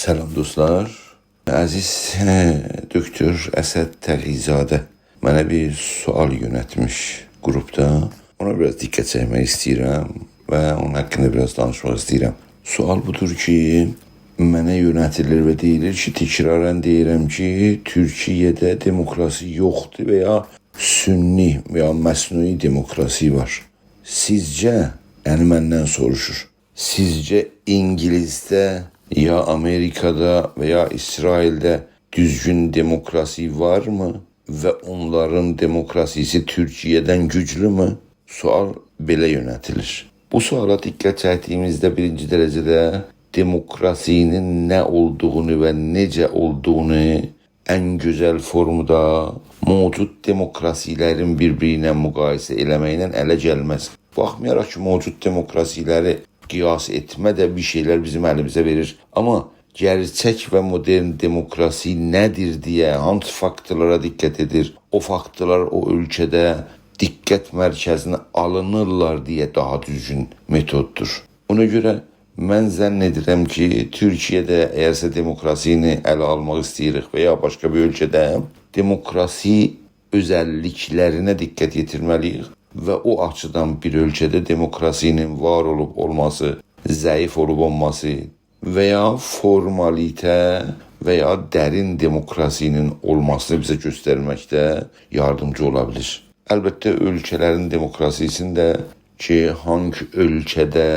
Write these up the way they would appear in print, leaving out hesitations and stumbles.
Salam dostlar. Əziz Doktor Əsəd Təğizadə mənə bir sual yönətmiş qrupda. Ona biraz diqqət çəkmək istəyirəm və onun haqqında biraz danışmaq istəyirəm. Sual budur ki, mənə yönətilir və deyilir ki, təkrarən deyirəm ki, Türkiyədə demokrasi yoxdur və ya sünni və ya məsnui demokrasi var. Sizcə, yəni məndən soruşur, sizcə İngilizdə ya Amerikada və ya İsraildə düzgün demokrasi varmı və onların demokrasisi Türkiyədən güclümü? Sual belə yönətilir. Bu suala diqqət çəkdiyimizdə birinci dərəcədə demokrasinin nə olduğunu və necə olduğunu ən gözəl formda mövcud demokrasilərin bir-biri ilə müqayisə eləməklə ələ gəlməz. Baxmayaraq ki, mövcud demokrasiləri qiyas etmə də bir şeylər bizim əlimizə verir. Amma gerçək və modern demokrasi nədir deyə hansı faktorlara diqqət edir? O faktorlar o ölkədə diqqət mərkəzinə alınırlar deyə daha düzgün metoddur. Ona görə mən zənn edirəm ki, Türkiyədə əgərsə demokrasini ələ almaq istəyirik və ya başqa bir ölkədə demokrasi özəlliklərinə diqqət yetirməliyik. Və o açıdan bir ölkədə demokrasinin var olub olması, zəif olub olması və ya formalitə və ya dərin demokrasinin olmasını bizə göstərməkdə yardımcı ola bilir. Əlbəttə ölkələrin demokrasisində ki, hangi ölkədə,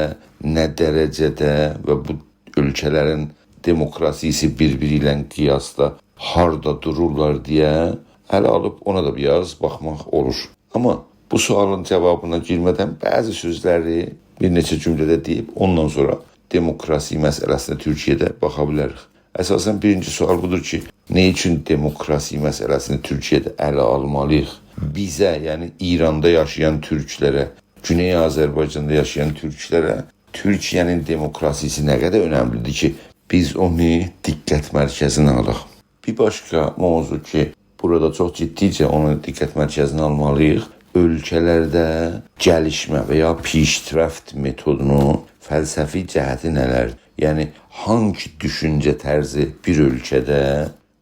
nə dərəcədə və bu ölkələrin demokrasisi bir-biri ilə qiyasda harda dururlar deyə ələ alıb ona da biraz baxmaq olur. Amma bu sualın cavabına girmədən bəzi sözləri bir neçə cümlədə deyib, ondan sonra demokrasi məsələsinə Türkiyədə baxa bilərik. Əsasən birinci sual budur ki, nə üçün demokrasi məsələsini Türkiyədə ələ almalıyıq? Bizə, yəni İranda yaşayan türklərə, Güney Azərbaycanda yaşayan türklərə Türkiyənin demokrasisi nə qədər önəmlidir ki, biz onu diqqət mərkəzinə alaq. Bir başqa mövzu ki, burada çox ciddicə onu diqqət mərkəzinə almalıyıq. Ölkələrdə gəlişmə və ya pişrəft metodunu fəlsəfi cəhəti nələrdir? Yəni, hangi düşüncə tərzi bir ölkədə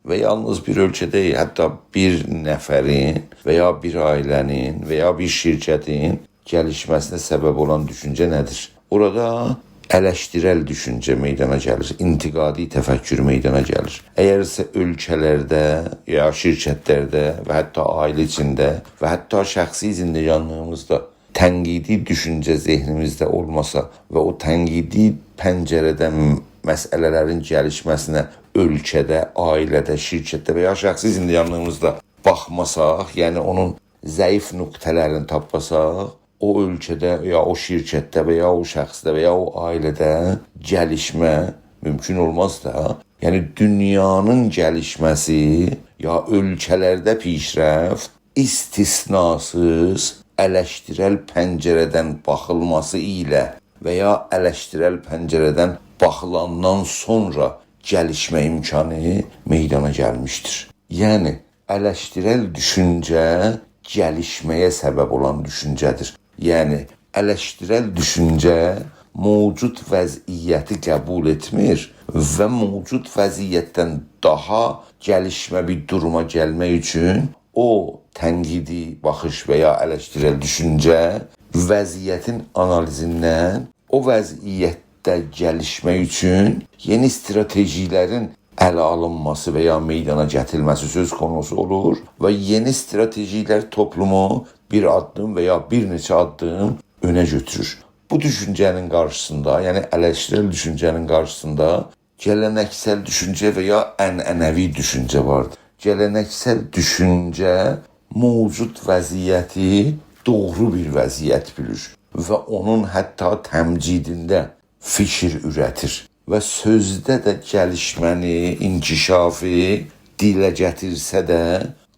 və yalnız bir ölkədə, hətta bir nəfərin və ya bir ailənin və ya bir şirkətin gəlişməsinə səbəb olan düşüncə nədir? Orada ələşdirəl düşüncə meydana gəlir, intiqadi təfəkkür meydana gəlir. Əgərsə ölkələrdə, ya şirkətlərdə və hətta ailə içində və hətta şəxsi zindəyanlığımızda tənqidi düşüncə zehnimizdə olmasa və o tənqidi pəncərədən məsələlərin gəlişməsinə ölkədə, ailədə, şirkətdə və ya şəxsi zindəyanlığımızda baxmasaq, yəni onun zəif nöqtələrini tapmasaq, o ölkədə ya o şirkətdə və ya o şəxsdə və ya o ailədə gəlişmə mümkün olmaz da. Yəni dünyanın gəlişməsi ya ölkələrdə pişrəft istisnasız ələşdirəl pəncərədən baxılması ilə və ya ələşdirəl pəncərədən baxılandan sonra gəlişmə imkanı meydana gəlmişdir. Yəni ələşdirəl düşüncə gəlişməyə səbəb olan düşüncədir. Yəni, ələşdirəl düşüncə mövcud vəziyyəti qəbul etmir və mövcud vəziyyətdən daha gəlişmə bir duruma gəlmək üçün o tənqidi baxış və ya ələşdirəl düşüncə vəziyyətin analizindən o vəziyyətdə gəlişmək üçün yeni stratejilərin ələ alınması və ya meydana gətirilməsi söz konusu olur və yeni stratejilər toplumu bir addım və ya bir neçə addım önə götürür. Bu düşüncənin qarşısında, yəni ələşdirəl düşüncənin qarşısında gələneksel düşüncə və ya ənənəvi düşüncə vardır. Gələneksel düşüncə mövcud vəziyyəti doğru bir vəziyyət bilir və onun hətta təmcidində fikir ürətir. Və sözdə də gəlişməni, inkişafı dilə gətirsə də,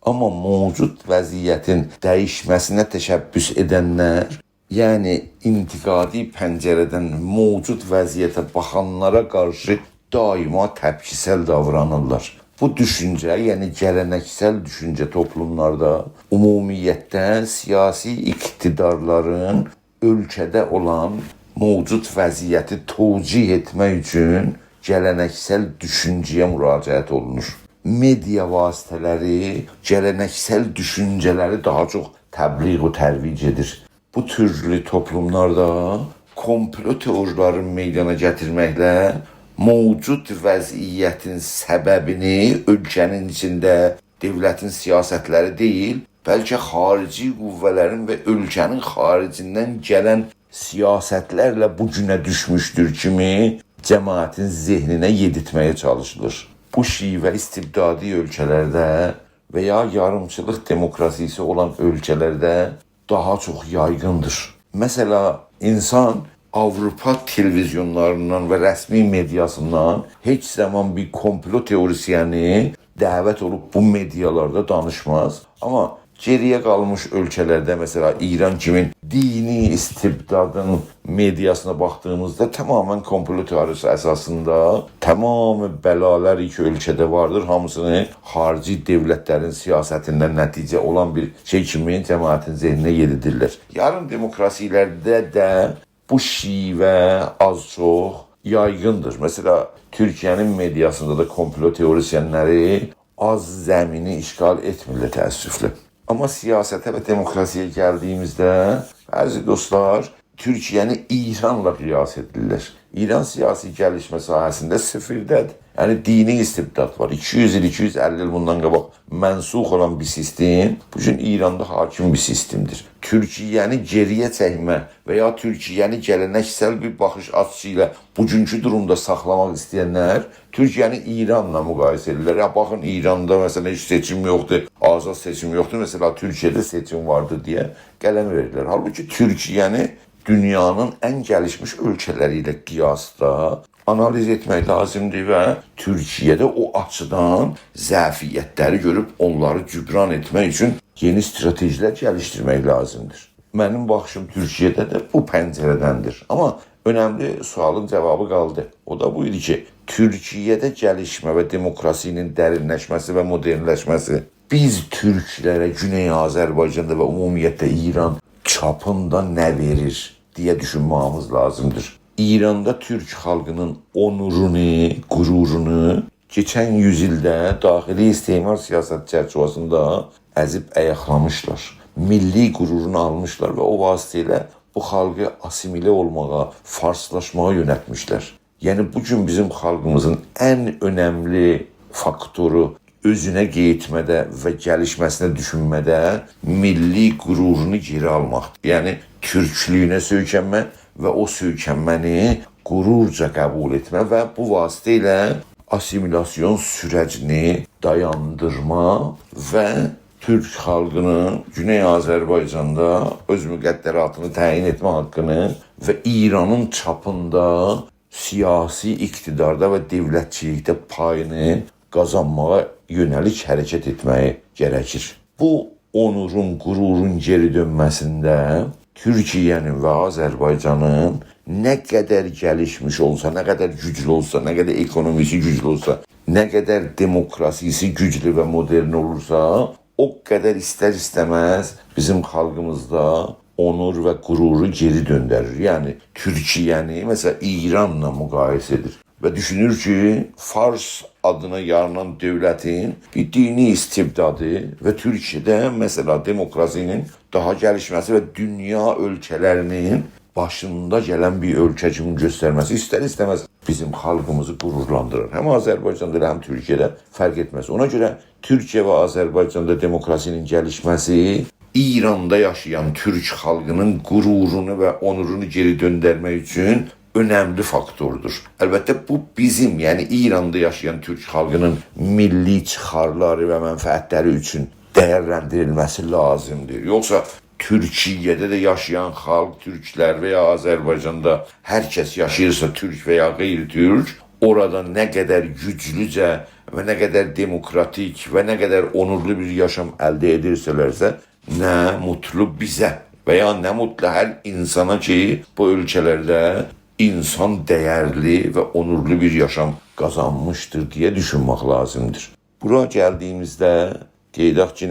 amma mövcud vəziyyətin dəyişməsinə təşəbbüs edənlər, yəni intiqadi pəncərədən mövcud vəziyyətə baxanlara qarşı daima təpkisəl davranırlar. Bu düşüncə, yəni gələneksel düşüncə toplumlarda ümumiyyətdə siyasi iqtidarların ölkədə olan mövcud vəziyyəti tövcih etmək üçün gələneksel düşüncəyə müraciət olunur. Media vasitələri gələneksel düşüncələri daha çox təbliğ və tərvic edir. Bu türlü toplumlarda komplo teoriyalarını meydana gətirməklə mövcud vəziyyətin səbəbini ölkənin içində devlətin siyasətləri deyil, bəlkə xarici qüvvələrin və ölkənin xaricindən gələn siyasətlərlə bu günə düşmüşdür kimi cəmaətin zehninə yedirtməyə çalışılır. Bu şivə istibdadi ölkələrdə və ya yarımçılıq demokrasisi olan ölkələrdə daha çox yaygındır. Məsələ, insan Avropa televizyonlarından və rəsmi mediasından heç zaman bir komplo teorisyəni dəvət olub bu medialarda danışmaz. Amma geriyə qalmış ölkələrdə, məsələ İran kimi dini istibdadın mediasına baxdığımızda tamamən komplo teorisi əsasında tamamı bəlalar iki ölkədə vardır. Hamısını xarici devlətlərin siyasətindən nəticə olan bir şey kimi cəmaətin zehninə yedirirlər. Yarım demokrasilərdə də bu şivə az-çox yaygındır. Məsələ, Türkiyənin mediasında da komplo teorisyenləri az zəmini işgal etmirlər təəssüflə. Amma siyasətə və demokrasiyə gəldiyimizdə bəzi dostlar Türkiyəni İranla qiyas edirlər. İran siyasi gəlişmə sahəsində sıfırdədir. Yəni dini istibdad var. 200 il, 250 il bundan qabaq mənsux olan bir sistem bu gün İranda hakim bir sistemdir. Türkiyəni geriyə çəkmə və ya Türkiyəni gələneksel bir baxış açısı ilə bugünkü durumda saxlamaq istəyənlər Türkiyəni İranla müqayisə edirlər. Ya baxın, İranda məsələn heç seçim yoxdur, azad seçim yoxdur. Məsələn Türkiyədə seçim vardı deyə qələm verirlər. Halbuki Türkiyəni dünyanın ən gəlişmiş ölkələri ilə qiyasda analiz etmək lazımdır və Türkiyədə o açıdan zəfiyyətləri görüb onları cübran etmək üçün yeni stratejilər gəlişdirmək lazımdır. Mənim baxışım Türkiyədə də bu pəncərədəndir. Amma önəmli sualın cavabı qaldı. O da bu idi ki, Türkiyədə gəlişmə və demokrasinin dərinləşməsi və modernləşməsi biz türklərə Güney Azərbaycanda və ümumiyyətlə İran çapında nə verir deyə düşünməyimiz lazımdır. İranda Türk xalqının onurunu, qürurunu keçən yüzildə daxili istismar siyasət çərçivəsində əzib ayaqlamışlar. Milli qürurunu almışlar və o vasitələ bu xalqı asimilə olmağa, farslaşmağa yönəltmişlər. Yəni bugün bizim xalqımızın ən önəmli faktoru özünə qeytmədə və gəlişməsinə düşünmədə milli qürurunu geri almaqdır. Yəni türklüyünə söykənmə və o söykənməni qürurca qəbul etmə və bu vasitə ilə assimilasyon sürəcini dayandırma və Türk xalqının Güney Azərbaycanda öz müqəddəratını təyin etmə haqqını və İranın çapında siyasi iqtidarda və dövlətçilikdə payını qazanmağa yönəlik hərəkət etməyi gərəkir. Bu onurun, qürurun geri dönməsində Türkiyənin və Azərbaycanın nə qədər gəlişmiş olsa, nə qədər güclü olsa, nə qədər ekonomisi güclü olsa, nə qədər demokrasisi güclü və modern olursa, o qədər istər-istəməz bizim xalqımızda onur və qüruru geri döndərir. Yəni Türkiyəni məsələn İranla müqayisə edir və düşünür ki, Fars adına yaranan dövlətin bir dini istibdadı və Türkiyədə məsələ demokrasinin daha gəlişməsi və dünya ölkələrinin başında gələn bir ölkə kimi göstərməsi istər-istəməz bizim xalqımızı qürurlandırır. Həm Azərbaycanda həm Türkiyədə fərq etməz. Ona görə Türkiyə və Azərbaycanda demokrasinin gəlişməsi İranda yaşayan Türk xalqının qürurunu və onurunu geri döndərmək üçün önəmli faktordur. Əlbəttə bu bizim, yəni İranda yaşayan Türk xalqının milli çıxarları və mənfəətləri üçün dəyərləndirilməsi lazımdır. Yoxsa Türkiyədə də yaşayan xalq, türklər və ya Azərbaycanda hər kəs yaşayırsa türk və ya qeyri-türk, orada nə qədər güclücə və nə qədər demokratik və nə qədər onurlu bir yaşam əldə edirsələrsə, nə mutlu bizə və ya nə mutlu hər insana ki, bu ölkələrdə insan dəyərli və onurlu bir yaşam qazanmışdır deyə düşünmək lazımdır. Bura gəldiyimizdə qeydaq ki,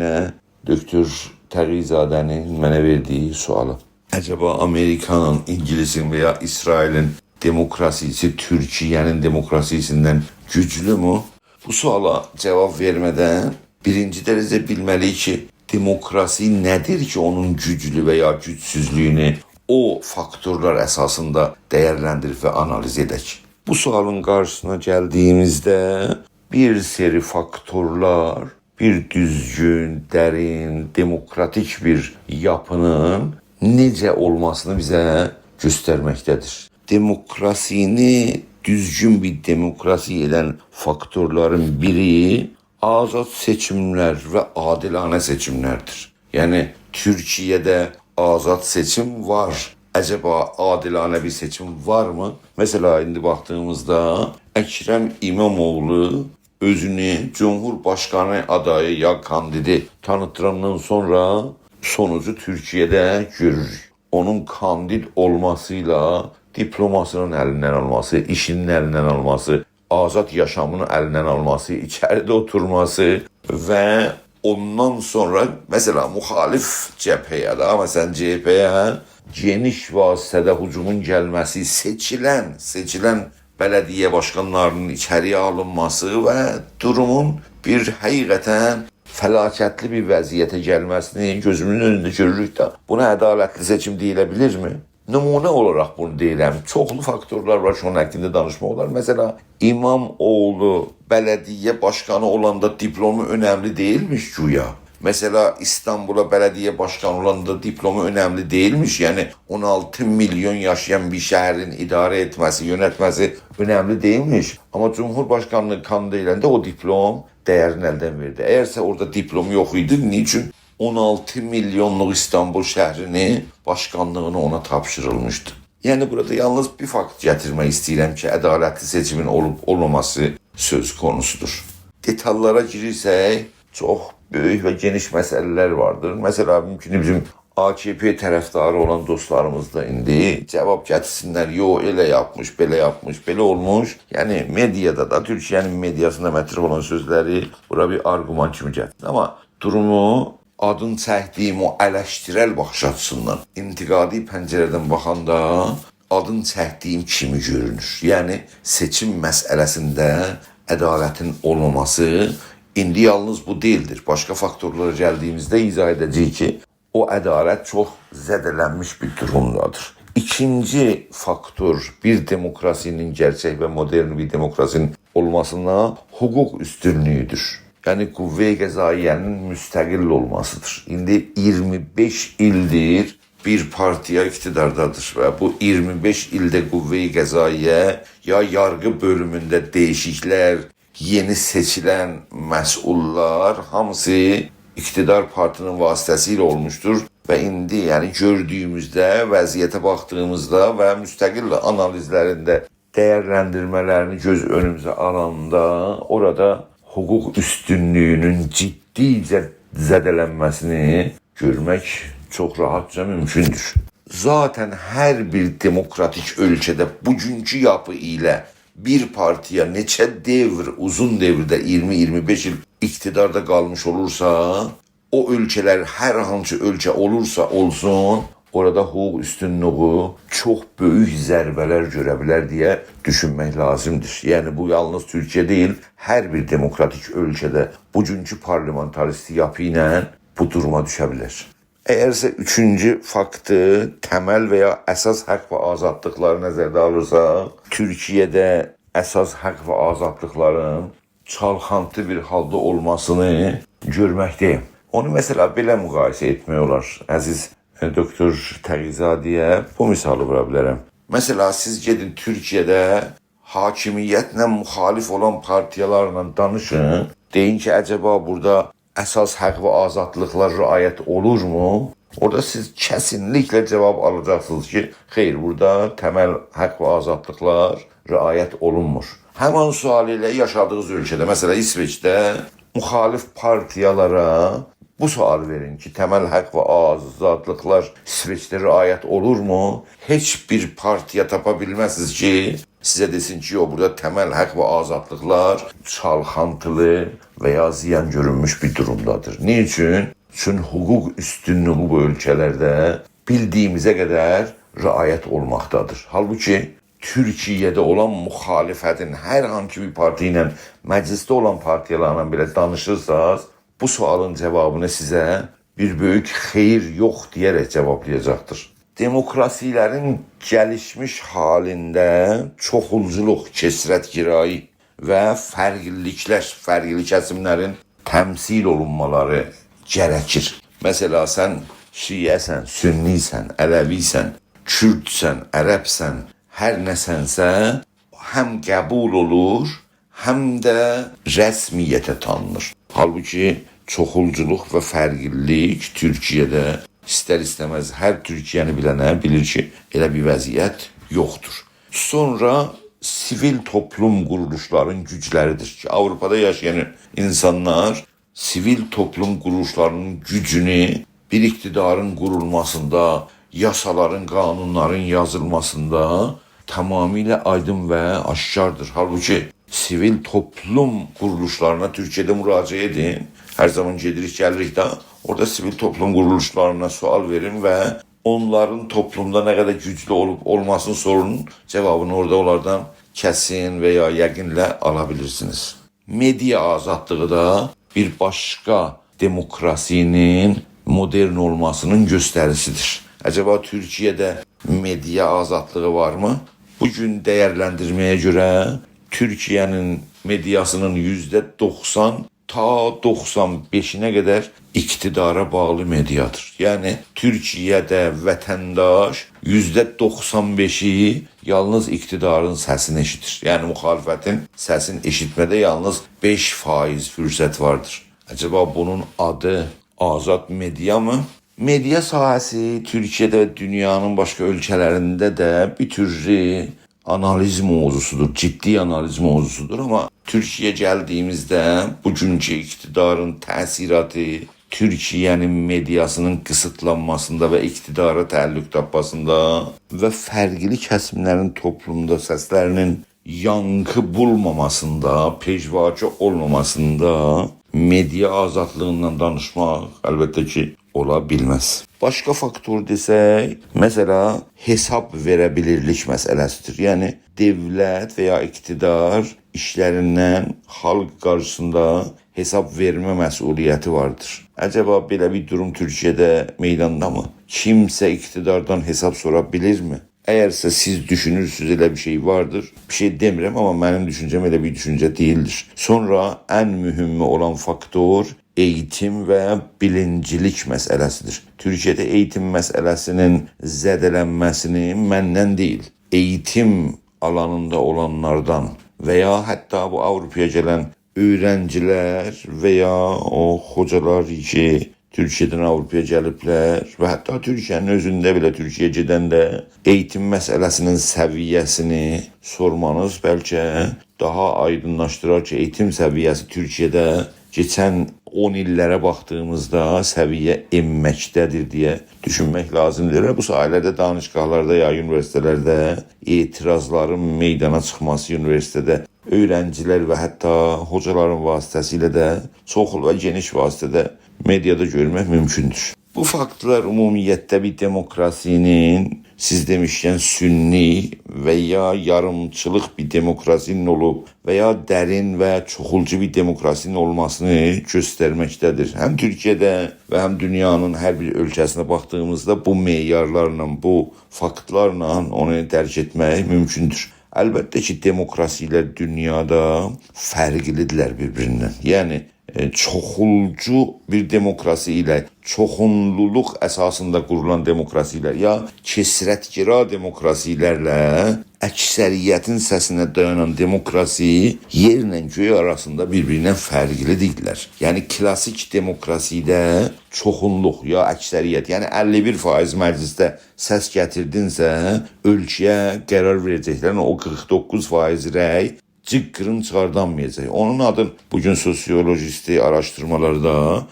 Doktor Təğiyzadənin mənə verdiyi sualı. Əcəba Amerikanın, İngilisin və ya İsrailin demokrasisi Türkiye'nin demokrasisinden güçlü mü? Bu suala cevap vermeden birinci derece bilmeliyik ki demokrasi nedir ki onun güclü veya güçsüzlüğünü o faktörler esasında değerlendirip ve analiz edek. Bu sualın karşısına geldiğimizde bir seri faktörler bir düzgün, derin, demokratik bir yapının necə olmasını bize göstermektedir. Demokrasini düzgün bir demokrasi eden faktörlerin biri azad seçimler ve adilane seçimlerdir. Yani Türkiye'de azad seçim var. Acaba adilane bir seçim var mı? Mesela indi baktığımızda Ekrem İmamoğlu özünü Cumhurbaşkanı adayı ya kandidi tanıtırandan sonra sonucu Türkiye'de görür. Onun kandid olmasıyla diplomasının elinden alması, işinin elinden alması, azad yaşamının elinden alması, içeride oturması ve ondan sonra mesela muhalif cepheye da mesela CHP'ye geniş vasıtada hücumun gelmesi, seçilen belediye başkanlarının içeriye alınması ve durumun bir hakikaten felaketli bir vəziyyətə gəlməsini gözümün önündə görürük də. Buna ədalətli seçim deyilebilir mi? Nümunə olarak bunu deyirəm. Çoxlu faktörler var ki, onun hakkında danışmaq olar. Mesela İmamoğlu belediye başkanı olanda diplomu önemli değilmiş güya. Mesela İstanbul'a belediye başkanı olanda diplomu önemli değilmiş. Yani 16 milyon yaşayan bir şehrin idare etmesi, yönetmesi önemli değilmiş. Ama Cumhurbaşkanlığı kandilinde o diplom değerini elden verdi. Eğerse orada diplom yok idi, niçin 16 milyonluk İstanbul şehrini, başkanlığını ona tapşırılmıştı? Yani burada yalnız bir fakt getirmek istəyirəm ki, ədalətli seçimin olup olmaması söz konusudur. Detallara girirsək, çox böyük ve geniş meseleler vardır. Mesela mümkün bizim AKP taraftarı olan dostlarımız da indi cevap getirsinler. Yo elə yapmış, belə yapmış, belə olmuş. Yani medyada da Türkiye'nin medyasında metrif olan sözleri bura bir argüman kimi gətirir. Ama durumu adın çəkdiyim o eleştirel baxış açısından, intiqadi pəncərədən baxanda adın çəkdiyim kimi görünür. Yani seçim məsələsində ədaletin olmaması indi yalnız bu değildir. Başka faktörlere geldiğimizde izah edeceğiz ki o adalet çok zedelenmiş bir durumdadır. İkinci faktör bir demokrasinin gerçek ve modern bir demokrasinin olmasına hukuk üstünlüğüdür. Yani kuvve-i qezaiyenin müstakil olmasıdır. İndi 25 ildir bir partiya iktidardadır ve bu 25 ilde kuvve-i qezaiye ya yargı bölümünde değişiklikler, yeni seçilen məsullar hamısı iktidar partinin vasitəsilə olmuştur ve indi yani gördüğümüzde, vəziyyətə baxdığımızda ve müstakil analizlerinde değerlendirmelerini göz önümüze alanda orada hukuk üstünlüğünün ciddice zedelenmesini görmek çok rahatça mümkündür. Zaten her bir demokratik ölkədə bugünkü yapı ile bir partiye neçə devr, uzun devirde 20-25 yıl iktidarda kalmış olursa, o ölçeler her hangi ölçe olursa olsun, orada hukuk üstünlüğü çok büyük zərbələr görə bilər diye düşünmek lazımdır. Yani bu yalnız Türkiye değil, her bir demokratik ölkədə bugünkü parlamentarist yapı ilə bu duruma düşə bilər. Eğerse üçüncü faktı temel veya esas hak ve azadlıkları nəzərdə alırsa, Türkiye'de esas hak ve azadlıkların çalxantı bir halda olmasını görməktəyim. Onu mesela belə müqayisə etmək olar. Əziz Doktor Təğizadiyə bu misalı vura bilərəm. Mesela siz gedin Türkiye'de hakimiyyətlə muhalif olan partiyalarla danışın. Deyin ki, acaba burada esas hak ve azadlıklar riayet olur mu? Orada siz kesinlikle cevap alacaksınız ki, hayır, burada temel hak ve azadlıklar riayet olunmur. Hemen sual ile yaşadığınız ülkede, mesela İsveç'te muhalif partiyalara bu sual verin ki, temel hak ve azadlıklar İsveç'te riayet olur mu? Hiçbir partiya tapabilmezsiniz ki size desin ki, o burada temel hak ve azadlıklar çalxantılı veya ziyan görünmüş bir durumdadır. Niçin? Çünkü hukuk üstünlüğü bu ülkelerde bildiğimize kadar riayet olmaktadır. Halbuki Türkiyədə olan müxalifətin hər hansı bir parti ilə, məclisdə olan partiyalarla belə danışırsınız, bu sualın cavabını sizə bir böyük xeyir yox deyərək cavablayacaqdır. Demokrasilərin gəlişmiş halində çoxulculuq, kəsrətgirayı və fərqli kəsimlərin təmsil olunmaları gərəkir. Məsələ sən şiəsən, sünnisən, ələvisən, kürdsən, ərəbsən, hər nəsənsə həm qəbul olur, həm də rəsmiyyətə tanınır. Halbuki çoxulculuq və fərqlilik Türkiyədə istər-istəməz hər Türkiyəni bilənə bilir ki, elə bir vəziyyət yoxdur. Sonra sivil toplum quruluşların gücləridir ki, Avropada yaşayan insanlar sivil toplum quruluşlarının gücünü bir iktidarın qurulmasında, yasaların, qanunların yazılmasında tamamilə aydın və aşkardır. Halbuki sivil toplum quruluşlarına Türkiyədə müraciət edin. Hər zaman gedirik, gəlirik də, orada sivil toplum quruluşlarına sual verin və onların toplumda nə qədər güclü olub olmasının sorunun cavabını orada onlardan kəsin və ya yəqinlə ala bilirsiniz. Media azadlığı da bir başqa demokrasinin modern olmasının göstərisidir. Acaba Türkiyədə media azadlığı varmı? Bugün dəyərləndirməyə görə Türkiyənin mediasının %90 ta 95'ine qədər iktidara bağlı mediadır. Yəni Türkiyədə vətəndaş %95'i yalnız iktidarın səsini eşitir. Yəni müxalifətin səsini eşitmədə yalnız 5% fürsət vardır. Acaba bunun adı azad media mı? Media sahəsi Türkiyədə və dünyanın başqa ölkələrində də bir türlü analiz mövzusudur, ciddi analiz mövzusudur. Ama Türkiye geldiğimizde bugünkü iktidarın təsiratı Türkiye'nin medyasının kısıtlanmasında ve iktidara təllük tapmasında ve fərqli kəsimlərin toplumda səslərinin yankı bulmamasında, pejvacı olmamasında media azadlığından danışmaq əlbəttə ki ola bilməz. Başqa faktor desək, məsələ hesab verəbilirlik məsələsidir. Yəni dövlət və ya iqtidar işlərindən xalq qarşısında hesab vermə məsuliyyəti vardır. Acaba belə bir durum Türkiyədə meydanda mı? Kimsə iqtidardan hesab sora bilirmi? Əgərsə siz düşünürsünüz elə bir şey vardır. Bir şey demirəm, amma mənim düşüncəm elə bir düşüncə deyildir. Sonra ən mühümü olan faktor eğitim və bilincilik məsələsidir. Türkiyədə eğitim məsələsinin zədələnməsini məndən deyil, eğitim alanında olanlardan və ya hətta bu Avropaya gələn öğrencilər və ya o hocalar ki Türkiyədən Avropaya gəliblər və hətta Türkiyənin özündə belə Türkiyəyə gedəndə eğitim məsələsinin səviyyəsini sormanız bəlkə daha aydınlaşdırar ki, eğitim səviyyəsi Türkiyədə geçən 10 illərə baxdığımızda səviyyə enməkdədir deyə düşünmək lazımdır. Bu sahələrdə danışqahlarda ya üniversitelərdə etirazların meydana çıxması üniversitədə öğrencilər və hətta hocaların vasitəsilə də çoxlu və geniş vasitədə mediada görmək mümkündür. Bu faktlar ümumiyyətlə bir demokrasinin siz demişkən sünni və ya yarımçılıq bir demokrasinin olub və ya dərin və çoxulcu bir demokrasinin olmasını göstərməkdədir. Həm Türkiyədə və həm dünyanın hər bir ölkəsinə baxdığımızda bu meyarlarla, bu faktlarla onu dərk etmək mümkündür. Əlbəttə ki, demokrasilər dünyada fərqlidirlər bir-birindən. Yəni çoxulcu bir demokrasi ilə çoxunluluq əsasında qurulan demokrasilər ya kəsrətgira demokrasilərlə əksəriyyətin səsinə dayanan demokrasi yerlə göy arasında bir-birindən fərqlidirlər. Yəni klasik demokrasidə çoxunluq ya əksəriyyət, yəni 51% məclisdə səs gətirdinsə, ölkəyə qərar verəcəklərin o 49% rəy cıqqırın çıxardanmayacaq. Onun adın bugün sosiolojisti araşdırmalarda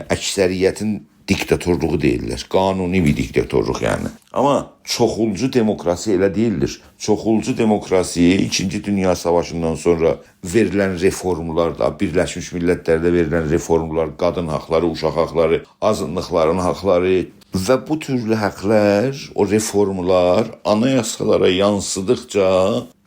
əksəriyyətin diktatorluğu deyirlər. Qanuni bir diktatorluq yəni. Amma çoxulcu demokrasi elə deyildir. Çoxulcu demokrasi 2. Dünya Savaşından sonra verilən reformlarda, Birləşmiş Millətlərdə verilən reformlar, qadın haqları, uşaq haqları, azınlıqların haqları, Və bu türlü həqlər, o reformlar anayasalara yansıdıqca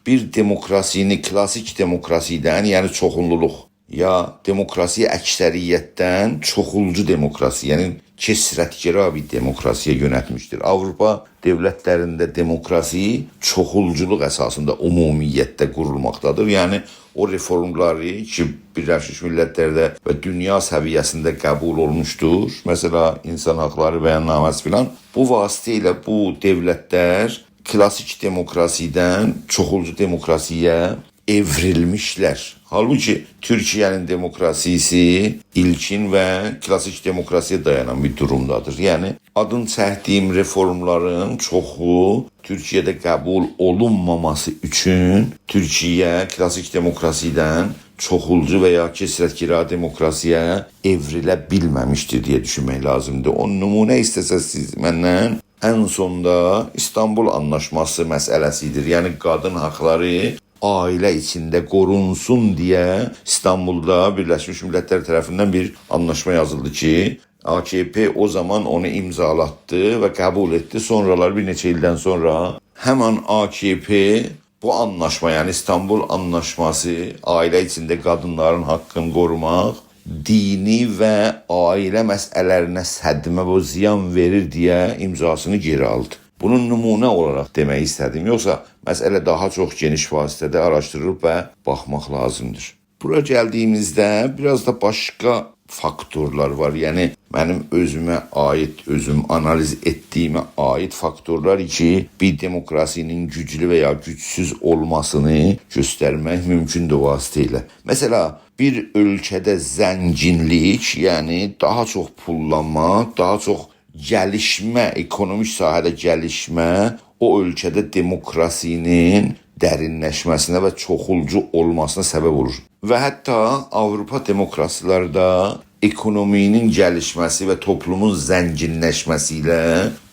bir demokrasini klasik demokrasidən, yəni çoxunluluq, ya demokrasi əksəriyyətdən çoxulcu demokrasi, yəni kəsrətgərə bir demokrasiyə yönətmişdir. Avropa dövlətlərində demokrasi çoxulculuq əsasında ümumiyyətdə qurulmaqdadır. Yəni o reformları ki, Birləşmiş Millətlərdə və dünya səviyyəsində qəbul olunmuşdur. Məsələ, insan haqları bəyannaməsi filan. Bu vasitə ilə bu dövlətlər klasik demokrasidən çoxulcu demokrasiyə evrilmişlər. Halbuki Türkiyənin demokrasisi ilkin və klasik demokrasiyə dayanan bir durumdadır. Yəni adın çəkdiyim reformların çoxu Türkiyədə qəbul olunmaması üçün Türkiyə klasik demokrasidən çoxulcu və ya kəsrətgirə demokrasiyə evrilə bilməmişdir deyə düşünmək lazımdır. O nümunə istəsəz siz məndən ən sonda İstanbul Anlaşması məsələsidir. Yəni qadın haqları ailə içində qorunsun deyə İstanbulda Birləşmiş Millətlər tərəfindən bir anlaşma yazıldı ki, AKP o zaman onu imzalatdı və qəbul etdi. Sonralar bir neçə ildən sonra həmin AKP bu anlaşma, yəni İstanbul Anlaşması, ailə içində qadınların haqqını qorumaq, dini və ailə məsələlərinə sədmə və ziyan verir deyə imzasını geri aldı. Bunun nümunə olaraq demək istədim. Yoxsa məsələ daha çox geniş vasitədə araşdırılıb və baxmaq lazımdır. Bura gəldiyimizdə biraz da başqa faktorlar var. Yəni mənim özümə aid, özüm analiz etdiyimə aid faktorlar ki, bir demokrasinin güclü və ya gücsüz olmasını göstərmək mümkündür vasitə ilə. Məsələ, bir ölkədə zənginlik, yəni daha çox pullanma, daha çox gəlişmə, ekonomik sahədə gəlişmə o ölkədə demokrasinin dərinləşməsinə və çoxulcu olmasına səbəb olur. Və hətta Avropa demokrasilərdə ekonominin gəlişməsi və toplumun zənginləşməsi ilə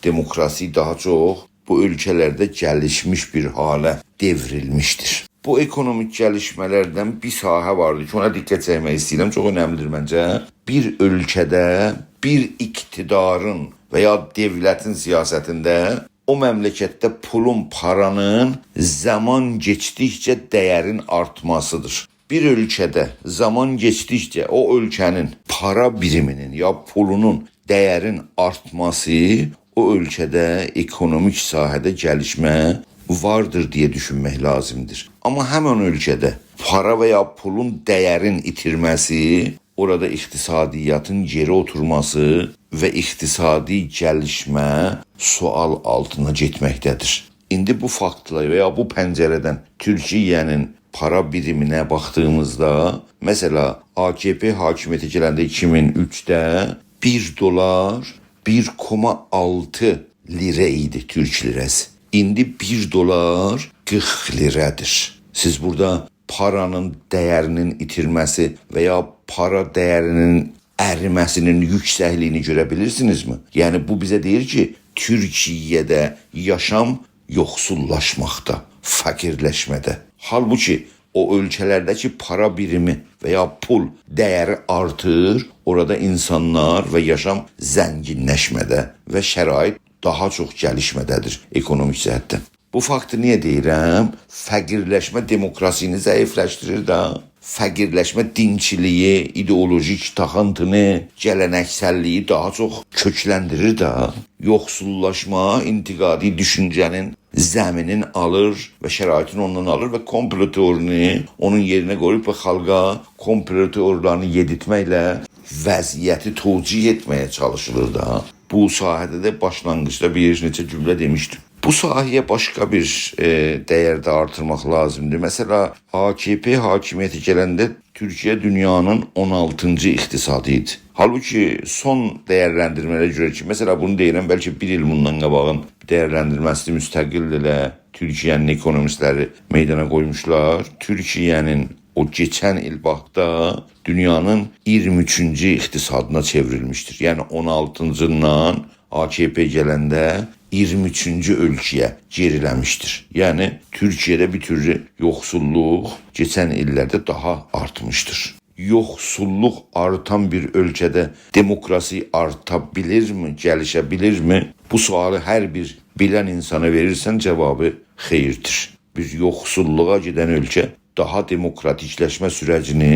demokrasi daha çox bu ölkələrdə gəlişmiş bir halə devrilmişdir. Bu ekonomik gəlişmələrdən bir sahə vardı ki, ona diqqət çəkmək istəyirəm, çox önəmlidir məncə. Bir ölkədə bir iktidarın və ya devlətin siyasətində o məmləkətdə pulun, paranın zaman keçdikcə dəyərin artmasıdır. Bir ölkədə zaman keçdikcə o ölkənin para biriminin ya pulunun dəyərin artması o ölkədə ekonomik sahədə gəlişmə vardır deyə düşünmək lazımdır. Amma həmin ölkədə para və ya pulun dəyərin itirməsi orada iqtisadiyyatın geri oturması və iqtisadi gəlişmə sual altına getməkdədir. İndi bu faktla və ya bu pəncərədən Türkiyənin para biriminə baxdığımızda, məsələ AKP hakimiyyətə gələndə 2003-də 1 dolar 1,6 lirə idi Türk lirəsi. İndi 1 dolar 40 lirədir. Siz burada paranın dəyərinin itirməsi və ya para dəyərinin əriməsinin yüksəkliyini görə bilirsinizmi? Yəni bu bizə deyir ki, Türkiyədə yaşam yoxsullaşmaqda, fakirləşmədə. Halbuki o ölkələrdəki para birimi və ya pul dəyəri artır, orada insanlar və yaşam zənginləşmədə və şərait daha çox gəlişmədədir ekonomik cəhətdən. Bu faktı niyə deyirəm? Fəqirləşmə demokrasini zəifləşdirir də. Fəqirləşmə dinçiliyi, ideolojik taxıntını, gələneksəlliyi daha çox kökləndirir də. Yoxsullaşma intiqadi düşüncənin zəminin alır və şəraitin ondan alır və komplo teorini onun yerinə qoyub və xalqa komplo teorilərini yedirtməklə vəziyyəti tocih etməyə çalışılır da. Bu sahədə də başlanğıcda bir neçə cümlə demişdim. Bu sahəyə başqa bir dəyər də artırmaq lazımdır. Məsələ, AKP hakimiyyəti gələndə Türkiyə dünyanın 16-cı iqtisadı idi. Halbuki son dəyərləndirmələrə görə ki, məsələ bunu deyirəm, bəlkə bir il bundan qabağın dəyərləndirməsini müstəqil ilə Türkiyənin ekonomistləri meydana qoymuşlar. Türkiyənin o keçən il baxda dünyanın 23-cü iqtisadına çevrilmişdir. Yəni 16-cından AKP gələndə 23-cü ölkəyə geriləmişdir. Yəni Türkiyədə bir türlü yoxsulluq keçən illərdə daha artmışdır. yoxsulluq artan bir ölkədə demokrasi artabilirmi, gəlişəbilirmi? Bu sualı hər bir bilən insana verirsən, cavabı xeyirdir. Bir yoxsulluğa gedən ölkə daha demokratikləşmə sürəcini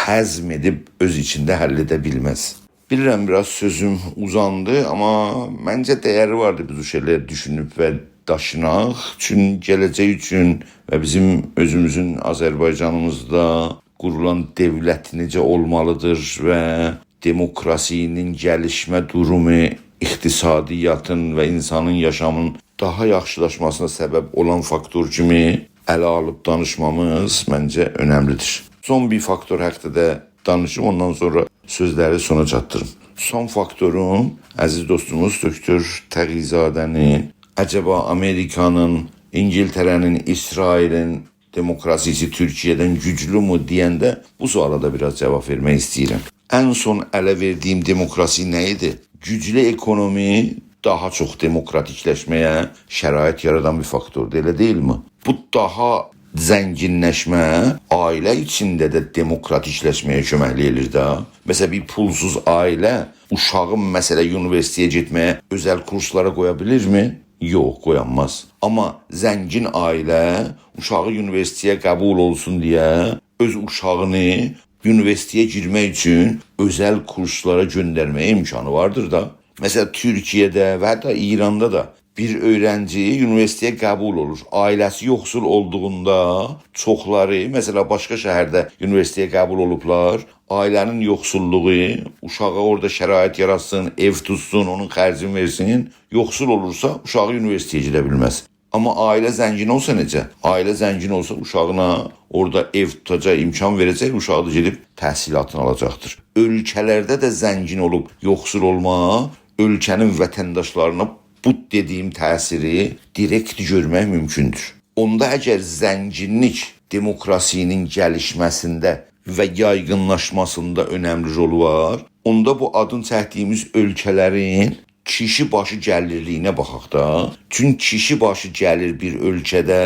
həzm edib öz içində həll edə bilməz. Bilirəm, biraz sözüm uzandı, amma məncə dəyəri vardı biz o şeyləri düşünüb və daşınaq üçün, gələcək üçün və bizim özümüzün Azərbaycanımızda qurulan dövlət necə olmalıdır və demokrasinin gəlişmə durumu iqtisadiyyatın və insanın yaşamının daha yaxşılaşmasına səbəb olan faktor kimi ələ alıb danışmamız məncə önəmlidir. Son bir faktor haqqında da danışım, ondan sonra sözləri sona çatdırım. Son faktorum, əziz dostumuz Doktor Təğizadənin acaba Amerikanın, İngiltərənin, İsrailin demokrasisi Türkiyədən güclü mü deyəndə bu suala da biraz cavab vermək istəyirəm. Ən son ələ verdiyim demokrasi nə idi? Güclü ekonomi daha çox demokratikləşməyə şərait yaradan bir faktordur, elə deyilmi? Bu daha zənginləşmə ailə içində də demokratikləşməyə köməklik edir də. Məsələn, bir pulsuz ailə uşağın universitetə getməyə özəl kurslara qoya bilirmi? Yox, qoyanmaz. Amma zəngin ailə uşağı universitetə qəbul olsun deyə öz uşağını universitetə girmək üçün özəl kurslara göndərməyə imkanı vardır da. Məsələn, Türkiyədə və hətta İranda da bir öğrenci universitetə qəbul olur. Ailəsi yoxsul olduğunda çoxları, məsələn, başqa şəhərdə universitetə qəbul olublar. Ailənin yoxsulluğu, uşağa orada şərait yaratsın, ev tutsun, onun xərcini versin. Yoxsul olursa uşağı universitetə gedə bilməz. Amma ailə zəngin olsa necə? Ailə zəngin olsa uşağına orada ev tutacaq, imkan verəcək, uşağı da gedib təhsilatını alacaqdır. Ölkələrdə də zəngin olub yoxsul olma, ölkənin vətəndaşlarına bu dediyim təsiri direkt görmək mümkündür. Onda əgər zənginlik demokrasinin gəlişməsində və yaygınlaşmasında önəmli rolu var, onda bu adın çəkdiyimiz ölkələrin kişi başı gəlirliyinə baxaq da. Çünki kişi başı gəlir bir ölkədə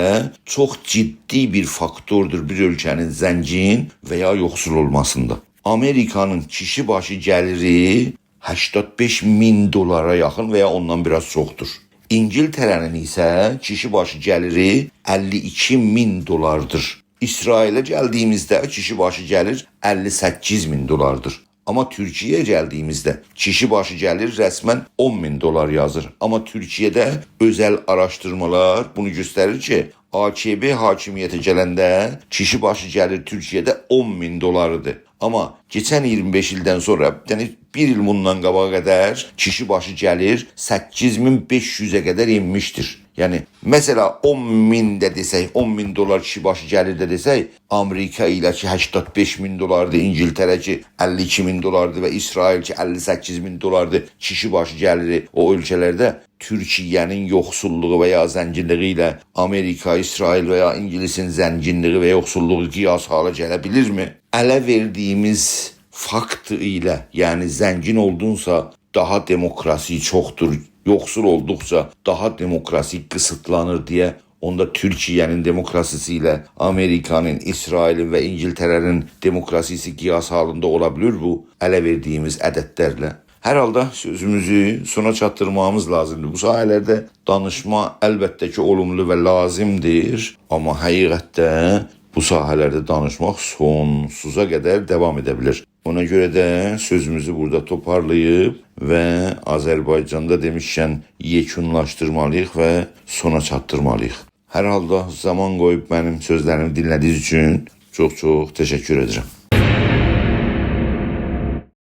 çox ciddi bir faktordur bir ölkənin zəngin və ya yoxsul olmasında. Amerikanın kişi başı gəliri 85 min dolara yaxın və ya ondan biraz çoxdur. İngiltərənin isə kişi başı gəliri 52 min dolardır. İsrailə gəldiyimizdə kişi başı gəlir 58 min dolardır. Amma Türkiyəyə gəldiyimizdə kişi başı gəlir rəsmən 10 min dolar yazır. Amma Türkiyədə özəl araşdırmalar bunu göstərir ki, AKP hakimiyyətə gələndə kişi başı gəlir Türkiyədə 10 min dolarıdır. Amma keçən 25 ildən sonra, yəni bir il bundan qabağa qədər kişi başı gəlir 8500'e qədər inmişdir. Yəni, məsələ 10 min də desək, 10 min dolar kişi başı gəlir də desək, Amerika ilə ki 85 min dolardır, İngiltərə ki 52 min dolardır və İsrail ki 58 min dolardır kişi başı gəliri o ölkələrdə, Türkiyənin yoxsulluğu və ya zənginliyi ilə Amerika, İsrail və ya İngilisin zənginliyi və yoxsulluğu qiyas hala gələ bilirmi? Ələ verdiyimiz faktı ilə, yəni zəngin oldunsa daha demokrasi çoxdur, yoxsul olduqca daha demokrasi qısıtlanır deyə, onda Türkiyənin demokrasisi ilə Amerikanın, İsrailin və İngiltərənin demokrasisi qiyas halında ola bilir bu ələ verdiyimiz ədədlərlə. Hər halda sözümüzü sona çatdırmamız lazımdır. Bu sahələrdə danışma əlbəttə ki olumlu və lazımdır, amma həqiqətdə bu sahələrdə danışmaq sonsuza qədər davam edə bilir. Ona görə də sözümüzü burada toparlayıb və Azərbaycanda demişkən yekunlaşdırmalıyıq və sona çatdırmalıyıq. Hər halda zaman qoyub mənim sözlərimi dinlədiyiniz üçün çox-çox təşəkkür edirəm.